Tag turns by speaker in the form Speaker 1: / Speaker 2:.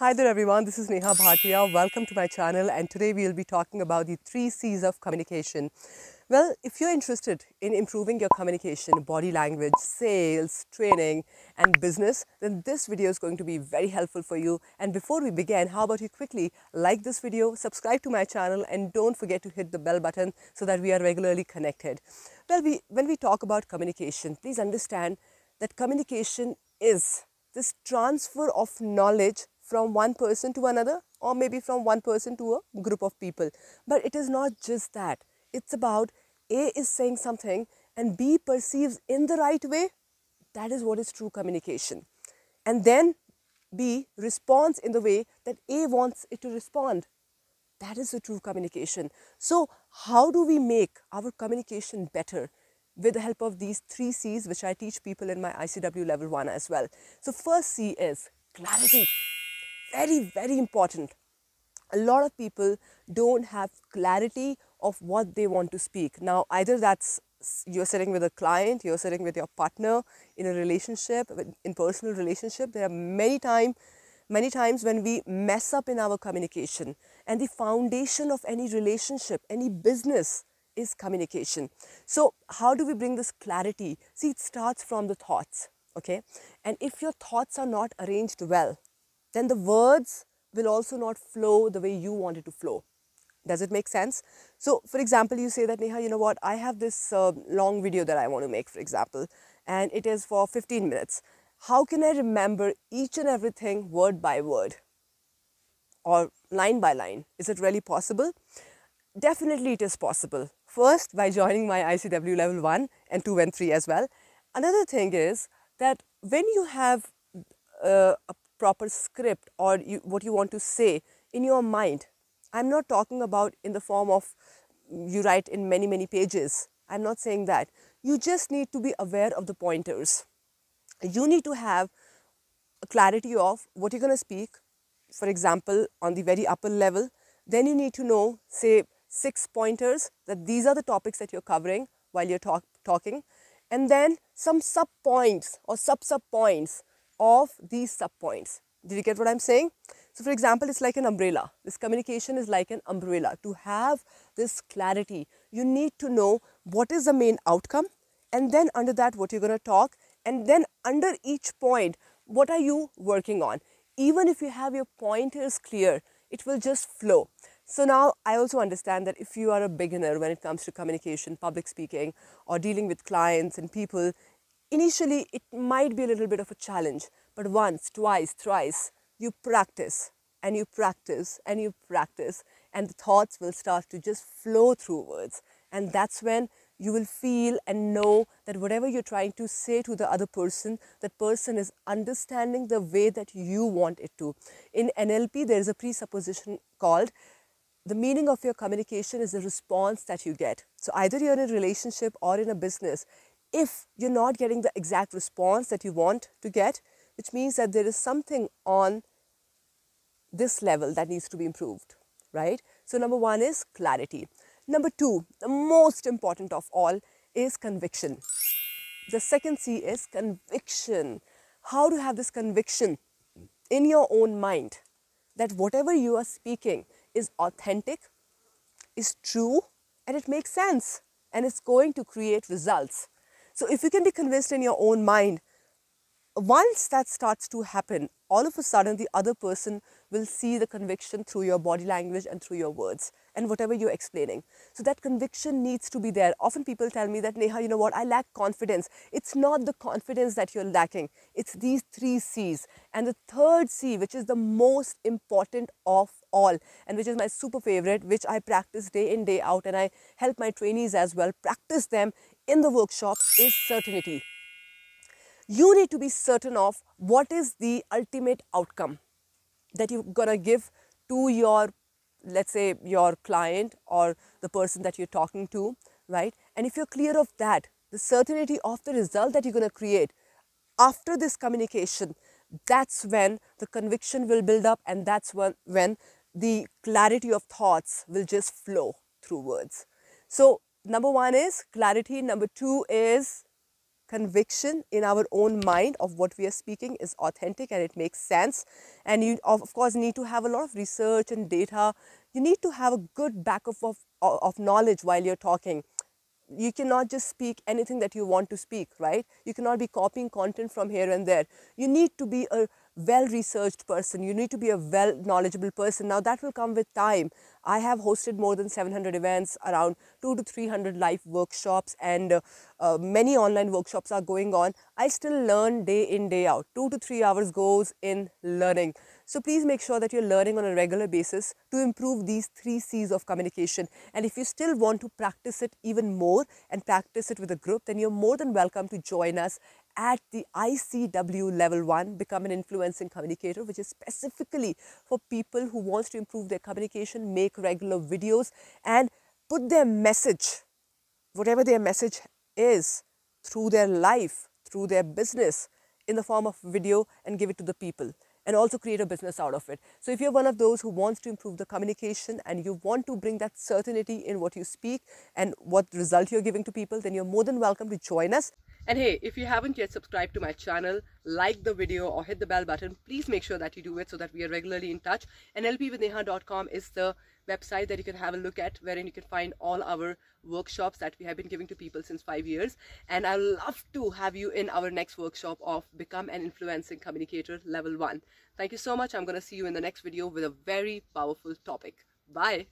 Speaker 1: Hi there everyone, this is Neha Bhatia. Welcome to my channel, and today we will be talking about the 3 C's of communication. Well, if you're interested in improving your communication, body language, sales, training and business, then this video is going to be very helpful for you. And before we begin, how about you quickly like this video, subscribe to my channel, and don't forget to hit the bell button so that we are regularly connected. Well, when we talk about communication, please understand that communication is this transfer of knowledge from one person to another, or maybe from one person to a group of people. But it is not just that. It's about A is saying something and B perceives in the right way. That is what is true communication. And then B responds in the way that A wants it to respond. That is the true communication. So how do we make our communication better? With the help of these 3 C's, which I teach people in my ICW level 1 as well. So first C is clarity. Very, very important. A lot of people don't have clarity of what they want to speak. Now, either that's you're sitting with a client, you're sitting with your partner in a relationship, in personal relationship. There are many times when we mess up in our communication. And the foundation of any relationship, any business is communication. So how do we bring this clarity? See, it starts from the thoughts, okay? And if your thoughts are not arranged well, then the words will also not flow the way you want it to flow. Does it make sense? So, for example, you say that, Neha, you know what, I have this long video that I want to make, for example, and it is for 15 minutes. How can I remember each and everything word by word or line by line? Is it really possible? Definitely it is possible. First, by joining my ICW level 1 and 2 and 3 as well. Another thing is that when you have a proper script or what you want to say in your mind, I'm not talking about in the form of you write in many pages. I'm not saying that. You just need to be aware of the pointers. You need to have a clarity of what you're going to speak. For example, on the very upper level, then you need to know, say, 6 pointers that these are the topics that you're covering while you're talking, and then some sub points or sub points of these sub points. Did you get what I'm saying? So for example, it's like an umbrella. This communication is like an umbrella. To have this clarity, you need to know what is the main outcome, and then under that what you're going to talk, and then under each point, what are you working on? Even if you have your pointers clear, it will just flow. So now I also understand that if you are a beginner when it comes to communication, public speaking, or dealing with clients and people, initially it might be a little bit of a challenge. But once, twice, thrice, you practice and you practice and you practice, and the thoughts will start to just flow through words. And that's when you will feel and know that whatever you're trying to say to the other person, that person is understanding the way that you want it to. In NLP, there is a presupposition called the meaning of your communication is the response that you get. So either you're in a relationship or in a business, if you're not getting the exact response that you want to get, which means that there is something on this level that needs to be improved, right? So number 1 is clarity. Number 2, the most important of all, is conviction. The second C is conviction. How to have this conviction in your own mind that whatever you are speaking is authentic, is true, and it makes sense, and it's going to create results. So if you can be convinced in your own mind, once that starts to happen, all of a sudden the other person will see the conviction through your body language and through your words and whatever you're explaining. So that conviction needs to be there. Often people tell me that, Neha, you know what, I lack confidence. It's not the confidence that you're lacking. It's these 3 C's. And the third C, which is the most important of all, and which is my super favorite, which I practice day in, day out, and I help my trainees as well practice them in the workshops, is certainty. You need to be certain of what is the ultimate outcome that you're going to give to your, let's say, your client or the person that you're talking to, right? And if you're clear of that, the certainty of the result that you're going to create after this communication, that's when the conviction will build up, and that's when the clarity of thoughts will just flow through words. So number 1 is clarity. Number 2 is conviction in our own mind of what we are speaking is authentic and it makes sense. And you, of course, need to have a lot of research and data. You need to have a good backup of knowledge while you're talking. You cannot just speak anything that you want to speak, right? You cannot be copying content from here and there. You need to be a well-researched person. You need to be a well-knowledgeable person. Now that will come with time. I have hosted more than 700 events, around 200 to 300 live workshops, and many online workshops are going on. I still learn day in, day out. 2 to 3 hours goes in learning. So please make sure that you're learning on a regular basis to improve these 3 C's of communication. And if you still want to practice it even more and practice it with a group, then you're more than welcome to join us at the ICW Level 1, Become an Influencing Communicator, which is specifically for people who wants to improve their communication, make regular videos, and put their message, whatever their message is, through their life, through their business, in the form of video and give it to the people, and also create a business out of it. So if you're one of those who wants to improve the communication and you want to bring that certainty in what you speak and what result you're giving to people, then you're more than welcome to join us. And hey, if you haven't yet subscribed to my channel, like the video or hit the bell button, please make sure that you do it so that we are regularly in touch. And nlpwithneha.com is the website that you can have a look at, wherein you can find all our workshops that we have been giving to people since 5 years. And I'd love to have you in our next workshop of Become an Influencing Communicator Level 1. Thank you so much. I'm going to see you in the next video with a very powerful topic. Bye.